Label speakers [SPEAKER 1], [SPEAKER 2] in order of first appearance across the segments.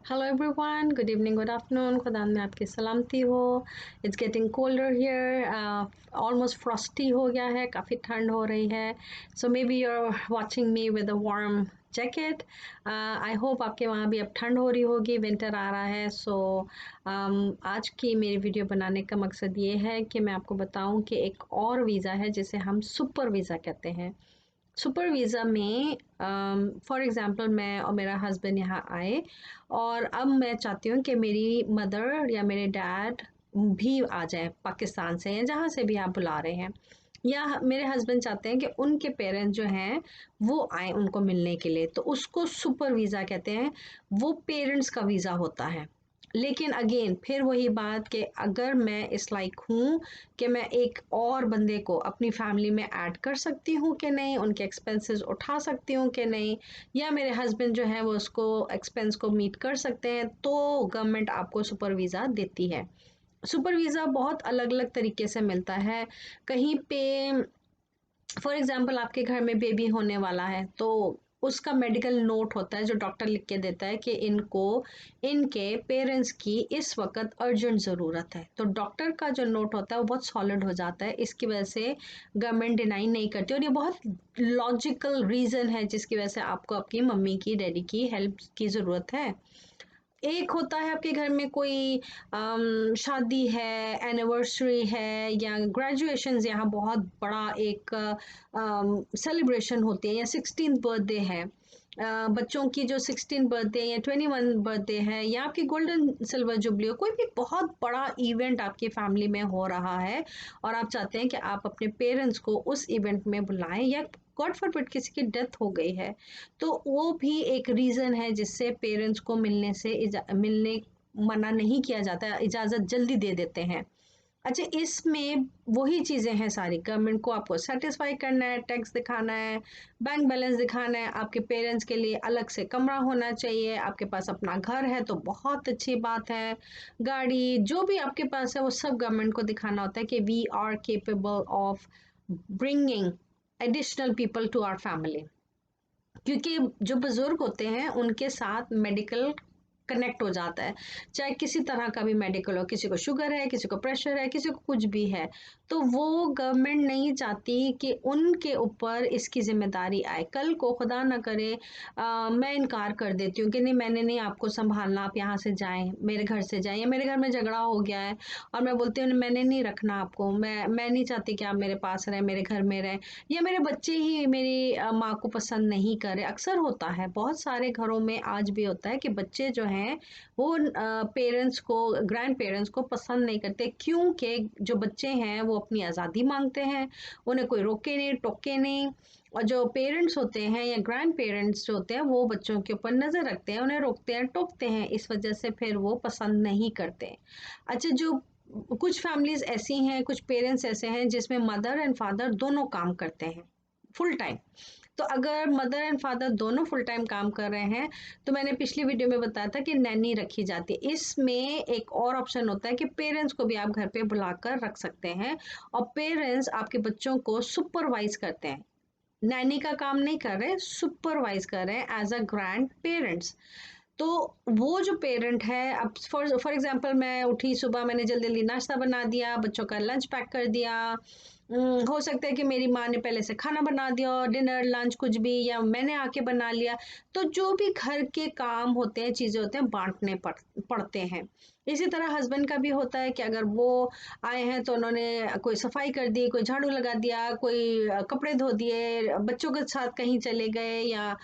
[SPEAKER 1] Hello everyone, good evening, good afternoon. खुदा में आपकी सलामती हो. It's getting colder here. Almost frosty हो गया है, काफ़ी ठंड हो रही है. So maybe you're watching me with a warm jacket. I hope आपके वहाँ भी अब ठंड हो रही होगी, विंटर आ रहा है. So आज की मेरी वीडियो बनाने का मकसद ये है कि मैं आपको बताऊं कि एक और वीज़ा है जिसे हम सुपर वीज़ा कहते हैं. सुपर वीज़ा में फॉर एग्ज़ाम्पल मैं और मेरा हस्बैंड यहाँ आए और अब मैं चाहती हूँ कि मेरी मदर या मेरे डैड भी आ जाएं पाकिस्तान से या जहाँ से भी आप बुला रहे हैं, या मेरे हस्बैंड चाहते हैं कि उनके पेरेंट्स जो हैं वो आए उनको मिलने के लिए, तो उसको सुपर वीज़ा कहते हैं. वो पेरेंट्स का वीज़ा होता है. लेकिन अगेन फिर वही बात कि अगर मैं इस लायक हूँ कि मैं एक और बंदे को अपनी फैमिली में ऐड कर सकती हूँ कि नहीं, उनके एक्सपेंसेस उठा सकती हूँ कि नहीं, या मेरे हस्बैंड जो है वो उसको एक्सपेंस को मीट कर सकते हैं, तो गवर्नमेंट आपको सुपर वीज़ा देती है. सुपर वीज़ा बहुत अलग अलग तरीके से मिलता है. कहीं पे फॉर एग्जाम्पल आपके घर में बेबी होने वाला है तो उसका मेडिकल नोट होता है जो डॉक्टर लिख के देता है कि इनको इनके पेरेंट्स की इस वक्त अर्जेंट ज़रूरत है, तो डॉक्टर का जो नोट होता है वो बहुत सॉलिड हो जाता है. इसकी वजह से गवर्नमेंट डिनाई नहीं करती और ये बहुत लॉजिकल रीज़न है जिसकी वजह से आपको आपकी मम्मी की डैडी की हेल्प की ज़रूरत है. एक होता है आपके घर में कोई शादी है, एनिवर्सरी है, या ग्रेजुएशंस, यहाँ बहुत बड़ा एक सेलिब्रेशन होती है, या 16th बर्थडे है. बच्चों की जो 16 बर्थडे या 21 बर्थडे है, या आपकी गोल्डन सिल्वर जुबली हो, कोई भी बहुत बड़ा इवेंट आपकी फैमिली में हो रहा है और आप चाहते हैं कि आप अपने पेरेंट्स को उस इवेंट में बुलाएं, या गॉड फॉरबिड किसी की डेथ हो गई है, तो वो भी एक रीज़न है जिससे पेरेंट्स को मिलने से मिलने मना नहीं किया जाता, इजाज़त जल्दी दे देते हैं. अच्छा, इसमें वही चीज़ें हैं सारी. गवर्नमेंट को आपको सेटिस्फाई करना है, टैक्स दिखाना है, बैंक बैलेंस दिखाना है, आपके पेरेंट्स के लिए अलग से कमरा होना चाहिए, आपके पास अपना घर है तो बहुत अच्छी बात है, गाड़ी जो भी आपके पास है वो सब गवर्नमेंट को दिखाना होता है कि we are capable of bringing additional people to our family. क्योंकि जो बुजुर्ग होते हैं उनके साथ मेडिकल कनेक्ट हो जाता है, चाहे किसी तरह का भी मेडिकल हो, किसी को शुगर है, किसी को प्रेशर है, किसी को कुछ भी है, तो वो गवर्नमेंट नहीं चाहती कि उनके ऊपर इसकी जिम्मेदारी आए. कल को खुदा ना करे मैं इनकार कर देती हूँ कि नहीं मैंने नहीं आपको संभालना, आप यहाँ से जाएं, मेरे घर से जाएं, या मेरे घर में झगड़ा हो गया है और मैं बोलती हूँ मैंने नहीं रखना आपको, मैं नहीं चाहती कि आप मेरे पास रहें, मेरे घर में रहें, या मेरे बच्चे ही मेरी माँ को पसंद नहीं करे. अक्सर होता है, बहुत सारे घरों में आज भी होता है कि बच्चे जो हैं वो पेरेंट्स को, ग्रैंड पेरेंट्स को पसंद नहीं करते, क्योंकि जो बच्चे हैं वो अपनी आज़ादी मांगते हैं, उन्हें कोई रोके नहीं टोके नहीं. और जो पेरेंट्स होते हैं या ग्रैंड पेरेंट्स जो होते हैं वो बच्चों के ऊपर नज़र रखते हैं, उन्हें रोकते हैं टोकते हैं, इस वजह से फिर वो पसंद नहीं करते. अच्छा, जो कुछ फैमिलीज ऐसी हैं, कुछ पेरेंट्स ऐसे हैं जिसमें मदर एंड फादर दोनों काम करते हैं फुल टाइम. तो अगर मदर एंड फादर दोनों फुल टाइम काम कर रहे हैं तो मैंने पिछली वीडियो में बताया था कि नैनी रखी जाती है. इसमें एक और ऑप्शन होता है कि पेरेंट्स को भी आप घर पे बुलाकर रख सकते हैं और पेरेंट्स आपके बच्चों को सुपरवाइज करते हैं. नैनी का काम नहीं कर रहे, सुपरवाइज कर रहे हैं एज अ ग्रैंड पेरेंट्स. तो वो जो पेरेंट है, अब फॉर एग्जांपल मैं उठी सुबह, मैंने जल्दी जल्दी नाश्ता बना दिया, बच्चों का लंच पैक कर दिया. हो सकता है कि मेरी माँ ने पहले से खाना बना दिया, डिनर लंच कुछ भी, या मैंने आके बना लिया. तो जो भी घर के काम होते हैं, चीज़ें होते हैं, बांटने पड़ते हैं. इसी तरह हस्बैंड का भी होता है कि अगर वो आए हैं तो उन्होंने कोई सफाई कर दी, कोई झाड़ू लगा दिया, कोई कपड़े धो दिए, बच्चों के साथ कहीं चले गए, या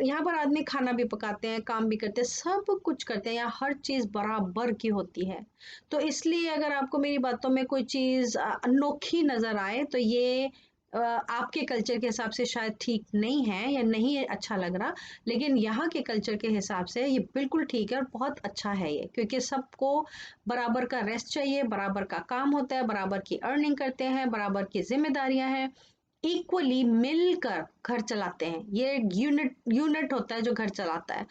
[SPEAKER 1] यहाँ पर आदमी खाना भी पकाते हैं, काम भी करते हैं, सब कुछ करते हैं, यहाँ हर चीज़ बराबर की होती है. तो इसलिए अगर आपको मेरी बातों में कोई चीज़ अनोखी नज़र आए तो ये आपके कल्चर के हिसाब से शायद ठीक नहीं है या नहीं अच्छा लग रहा, लेकिन यहाँ के कल्चर के हिसाब से ये बिल्कुल ठीक है और बहुत अच्छा है ये, क्योंकि सबको बराबर का रेस्ट चाहिए, बराबर का काम होता है, बराबर की अर्निंग करते हैं, बराबर की जिम्मेदारियां हैं, इक्वली मिलकर घर चलाते हैं. ये यूनिट यूनिट होता है जो घर चलाता है.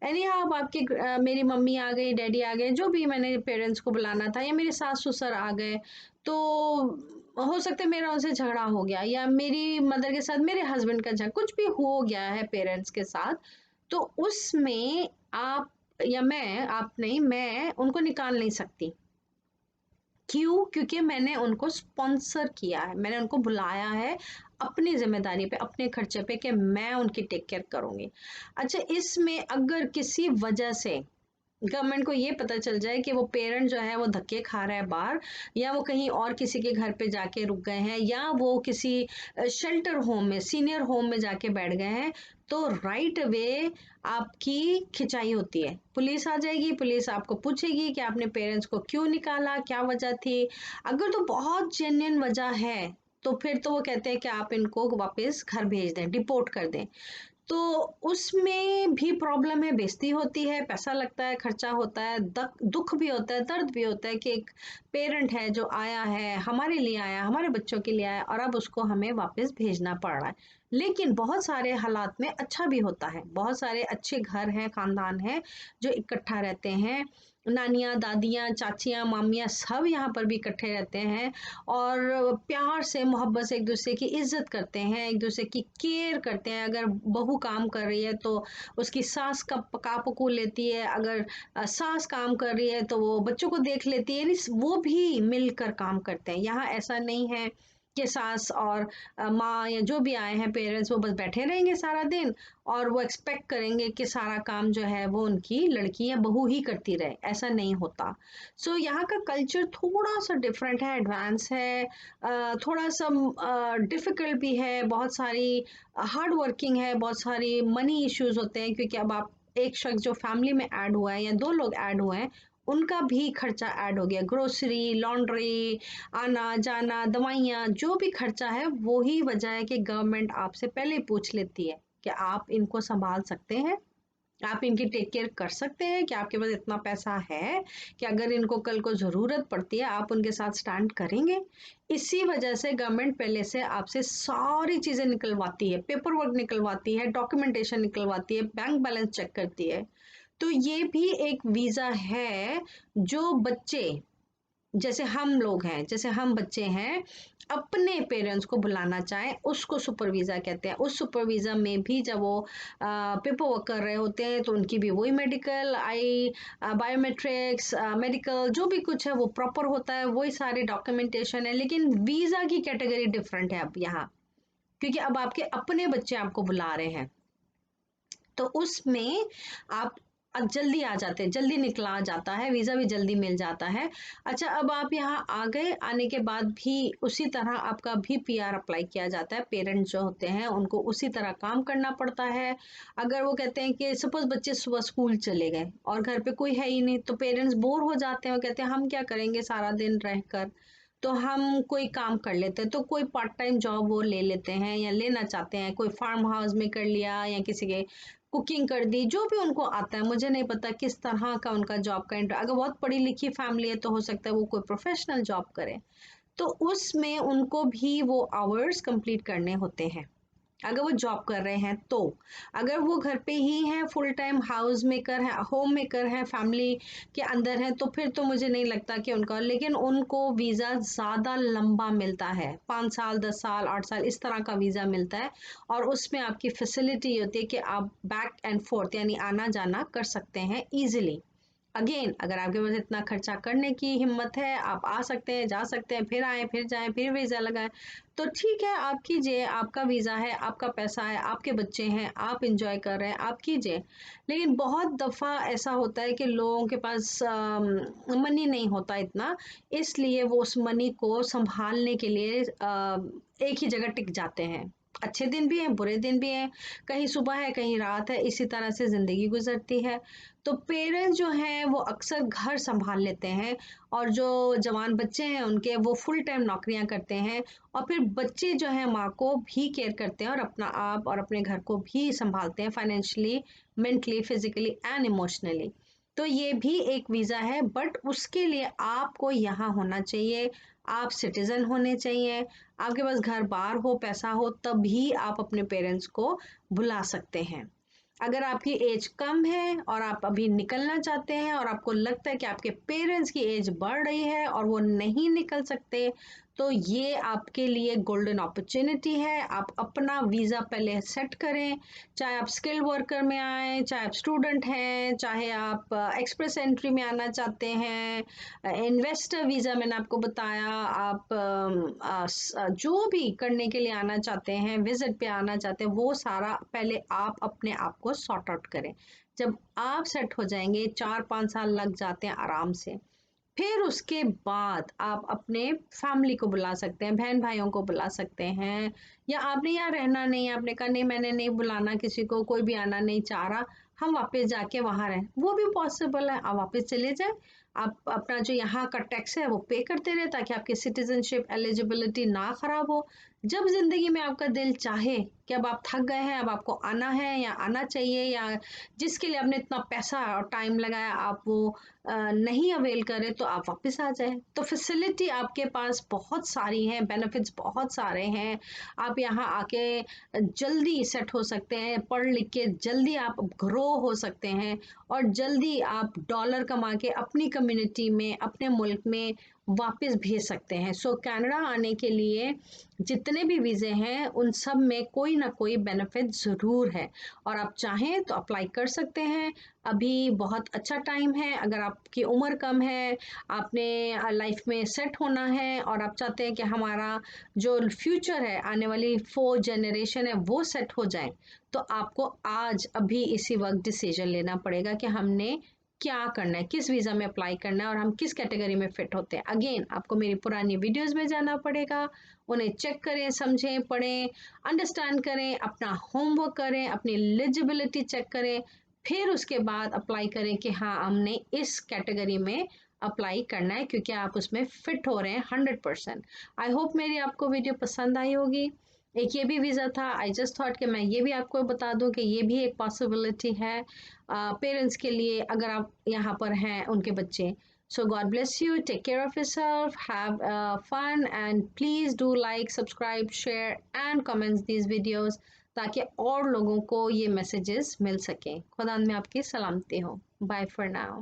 [SPEAKER 1] एनी आप आपके मेरी मम्मी आ गई, डैडी आ गए, जो भी मैंने पेरेंट्स को बुलाना था, या मेरे सास ससुर आ गए, तो हो सकता है मेरा उनसे झगड़ा हो गया, या मेरी मदर के साथ मेरे हस्बैंड का झगड़ा कुछ भी हो गया है पेरेंट्स के साथ, तो उसमें आप या मैं, आप नहीं, मैं उनको निकाल नहीं सकती। क्यों? क्योंकि मैंने उनको स्पॉन्सर किया है, मैंने उनको बुलाया है अपनी ज़िम्मेदारी पे, अपने खर्चे पे कि मैं उनकी टेक केयर करूँगी। अच्छा, इसमें अगर किसी वजह से गवर्नमेंट को ये पता चल जाए कि वो पेरेंट जो है वो धक्के खा रहा है बाहर, या वो कहीं और किसी के घर पे जाके रुक गए हैं, या वो किसी शेल्टर होम में, सीनियर होम में जाके बैठ गए हैं, तो राइट अवे आपकी खिंचाई होती है। पुलिस आ जाएगी, पुलिस आपको पूछेगी कि आपने पेरेंट्स को क्यों निकाला, क्या वजह थी। अगर तो बहुत जेन्युइन वजह है तो फिर तो वो कहते हैं कि आप इनको वापस घर भेज दें, डिपोर्ट कर दें। तो उसमें भी प्रॉब्लम है, बेइज्जती होती है, पैसा लगता है, खर्चा होता है, दुख भी होता है, दर्द भी होता है कि एक पेरेंट है जो आया है, हमारे लिए आया, हमारे बच्चों के लिए आया, और अब उसको हमें वापस भेजना पड़ रहा है। लेकिन बहुत सारे हालात में अच्छा भी होता है, बहुत सारे अच्छे घर हैं, खानदान हैं जो इकट्ठा रहते हैं, नानियाँ, दादियाँ, चाचियाँ, मामियाँ सब यहाँ पर भी इकट्ठे रहते हैं, और प्यार से, मोहब्बत से एक दूसरे की इज्जत करते हैं, एक दूसरे की केयर करते हैं। अगर बहू काम कर रही है तो उसकी सास का पका पकू लेती है, अगर सास काम कर रही है तो वो बच्चों को देख लेती है, यानी वो भी मिलकर काम करते हैं। यहाँ ऐसा नहीं है कि सास और माँ या जो भी आए हैं पेरेंट्स वो बस बैठे रहेंगे सारा दिन और वो एक्सपेक्ट करेंगे कि सारा काम जो है वो उनकी लड़की या बहू ही करती रहे, ऐसा नहीं होता। सो यहाँ का कल्चर थोड़ा सा डिफरेंट है, एडवांस है, थोड़ा सा डिफिकल्ट भी है, बहुत सारी हार्ड वर्किंग है, बहुत सारी मनी इश्यूज होते हैं, क्योंकि अब आप एक शख्स जो फैमिली में ऐड हुआ है या दो लोग ऐड हुए हैं, उनका भी खर्चा ऐड हो गया, ग्रोसरी, लॉन्ड्री, आना जाना, दवाइयाँ, जो भी खर्चा है वो ही वजह है कि गवर्नमेंट आपसे पहले पूछ लेती है कि आप इनको संभाल सकते हैं, आप इनकी टेक केयर कर सकते हैं, कि आपके पास इतना पैसा है कि अगर इनको कल को ज़रूरत पड़ती है आप उनके साथ स्टैंड करेंगे। इसी वजह से गवर्नमेंट पहले से आपसे सारी चीज़ें निकलवाती है, पेपर वर्क निकलवाती है, डॉक्यूमेंटेशन निकलवाती है, बैंक बैलेंस चेक करती है। तो ये भी एक वीज़ा है जो बच्चे, जैसे हम लोग हैं, जैसे हम बच्चे हैं, अपने पेरेंट्स को बुलाना चाहें, उसको सुपर वीज़ा कहते हैं। उस सुपर वीज़ा में भी जब वो पेपर वर्क कर रहे होते हैं तो उनकी भी वही मेडिकल, बायोमेट्रिक्स, मेडिकल जो भी कुछ है वो प्रॉपर होता है, वही सारे डॉक्यूमेंटेशन है, लेकिन वीज़ा की कैटेगरी डिफरेंट है अब यहाँ, क्योंकि अब आपके अपने बच्चे आपको बुला रहे हैं, तो उसमें आप जल्दी आ जाते हैं, जल्दी निकला जाता है, वीज़ा भी जल्दी मिल जाता है। अच्छा, अब आप यहाँ आ गए, आने के बाद भी उसी तरह आपका भी पीआर अप्लाई किया जाता है। पेरेंट्स जो होते हैं उनको उसी तरह काम करना पड़ता है। अगर वो कहते हैं कि सपोज बच्चे सुबह स्कूल चले गए और घर पे कोई है ही नहीं, तो पेरेंट्स बोर हो जाते हैं और कहते हैं हम क्या करेंगे सारा दिन रहकर, तो हम कोई काम कर लेते हैं, तो कोई पार्ट टाइम जॉब वो ले लेते हैं या लेना चाहते हैं, कोई फार्म हाउस में कर लिया या किसी के कुकिंग कर दी, जो भी उनको आता है। मुझे नहीं पता किस तरह का उनका जॉब का अगर बहुत पढ़ी लिखी फैमिली है तो हो सकता है वो कोई प्रोफेशनल जॉब करे, तो उसमें उनको भी वो आवर्स कंप्लीट करने होते हैं अगर वो जॉब कर रहे हैं तो। अगर वो घर पे ही हैं, फुल टाइम हाउस मेकर है, होम मेकर है, फैमिली के अंदर है, तो फिर तो मुझे नहीं लगता कि उनका, लेकिन उनको वीज़ा ज़्यादा लंबा मिलता है, 5 साल, 10 साल, 8 साल इस तरह का वीज़ा मिलता है, और उसमें आपकी फैसिलिटी होती है कि आप बैक एंड फोर्थ यानी आना जाना कर सकते हैं ईजिली। अगेन, अगर आपके पास इतना खर्चा करने की हिम्मत है, आप आ सकते हैं, जा सकते हैं, फिर आए, फिर जाएं, फिर वीज़ा लगाएं, तो ठीक है, आप कीजिए, आपका वीज़ा है, आपका पैसा है, आपके बच्चे हैं, आप इंजॉय कर रहे हैं, आप कीजिए। लेकिन बहुत दफ़ा ऐसा होता है कि लोगों के पास मनी नहीं होता इतना, इसलिए वो उस मनी को संभालने के लिए एक ही जगह टिक जाते हैं। अच्छे दिन भी हैं, बुरे दिन भी हैं, कहीं सुबह है, कहीं रात है, इसी तरह से ज़िंदगी गुजरती है। तो पेरेंट्स जो हैं वो अक्सर घर संभाल लेते हैं, और जो जवान बच्चे हैं उनके वो फुल टाइम नौकरियां करते हैं, और फिर बच्चे जो हैं माँ को भी केयर करते हैं और अपना आप और अपने घर को भी संभालते हैं, financially, mentally, physically and emotionally. तो ये भी एक वीज़ा है, बट उसके लिए आपको यहाँ होना चाहिए, आप सिटीजन होने चाहिए, आपके पास घर बार हो, पैसा हो, तभी आप अपने पेरेंट्स को बुला सकते हैं। अगर आपकी एज कम है और आप अभी निकलना चाहते हैं और आपको लगता है कि आपके पेरेंट्स की एज बढ़ रही है और वो नहीं निकल सकते, तो ये आपके लिए गोल्डन अपॉर्चुनिटी है। आप अपना वीज़ा पहले सेट करें, चाहे आप स्किल्ड वर्कर में आए, चाहे आप स्टूडेंट हैं, चाहे आप एक्सप्रेस एंट्री में आना चाहते हैं, इन्वेस्टर वीज़ा मैंने आपको बताया, आप जो भी करने के लिए आना चाहते हैं, विजिट पे आना चाहते हैं, वो सारा पहले आप अपने आप को सॉर्ट आउट करें। जब आप सेट हो जाएंगे, 4-5 साल लग जाते हैं आराम से, फिर उसके बाद आप अपने फैमिली को बुला सकते हैं, बहन भाइयों को बुला सकते हैं, या आपने यहाँ रहना नहीं है, आपने कहा नहीं मैंने नहीं बुलाना किसी को, कोई भी आना नहीं चाह रहा, हम वापस जाके वहाँ रहें, वो भी पॉसिबल है। आप वापस चले जाए, आप अपना जो यहाँ का टैक्स है वो पे करते रहे, ताकि आपकी सिटीजनशिप एलिजिबिलिटी ना खराब हो। जब जिंदगी में आपका दिल चाहे कि अब आप थक गए हैं, अब आपको आना है या आना चाहिए, या जिसके लिए आपने इतना पैसा और टाइम लगाया आप वो नहीं अवेल करें, तो आप वापस आ जाएं। तो फैसिलिटी आपके पास बहुत सारी हैं, बेनिफिट्स बहुत सारे हैं। आप यहाँ आके जल्दी सेट हो सकते हैं, पढ़ लिख के जल्दी आप ग्रो हो सकते हैं, और जल्दी आप डॉलर कमा के अपनी कम्युनिटी में, अपने मुल्क में वापस भेज सकते हैं। सो कनाडा आने के लिए जितने भी वीज़े हैं उन सब में कोई ना कोई बेनिफिट ज़रूर है, और आप चाहें तो अप्लाई कर सकते हैं। अभी बहुत अच्छा टाइम है। अगर आपकी उम्र कम है, आपने लाइफ में सेट होना है, और आप चाहते हैं कि हमारा जो फ्यूचर है, आने वाली 4 जनरेशन है, वो सेट हो जाए, तो आपको आज अभी इसी वक्त डिसीजन लेना पड़ेगा कि हमने क्या करना है, किस वीज़ा में अप्लाई करना है, और हम किस कैटेगरी में फिट होते हैं। अगेन आपको मेरी पुरानी वीडियोस में जाना पड़ेगा, उन्हें चेक करें, समझें, पढ़ें, अंडरस्टैंड करें, अपना होमवर्क करें, अपनी एलिजिबिलिटी चेक करें, फिर उसके बाद अप्लाई करें कि हाँ हमने इस कैटेगरी में अप्लाई करना है, क्योंकि आप उसमें फिट हो रहे हैं 100%। आई होप मेरी आपको वीडियो पसंद आई होगी। एक ये भी वीज़ा था, आई जस्ट थॉट कि मैं ये भी आपको बता दूं कि ये भी एक पॉसिबिलिटी है पेरेंट्स के लिए, अगर आप यहाँ पर हैं उनके बच्चे। So God bless you, take care of yourself, have fun, and please do like, subscribe, share and comments these videos, ताकि और लोगों को ये मैसेजेस मिल सकें। खुदा में आपकी सलामती हो। Bye for now.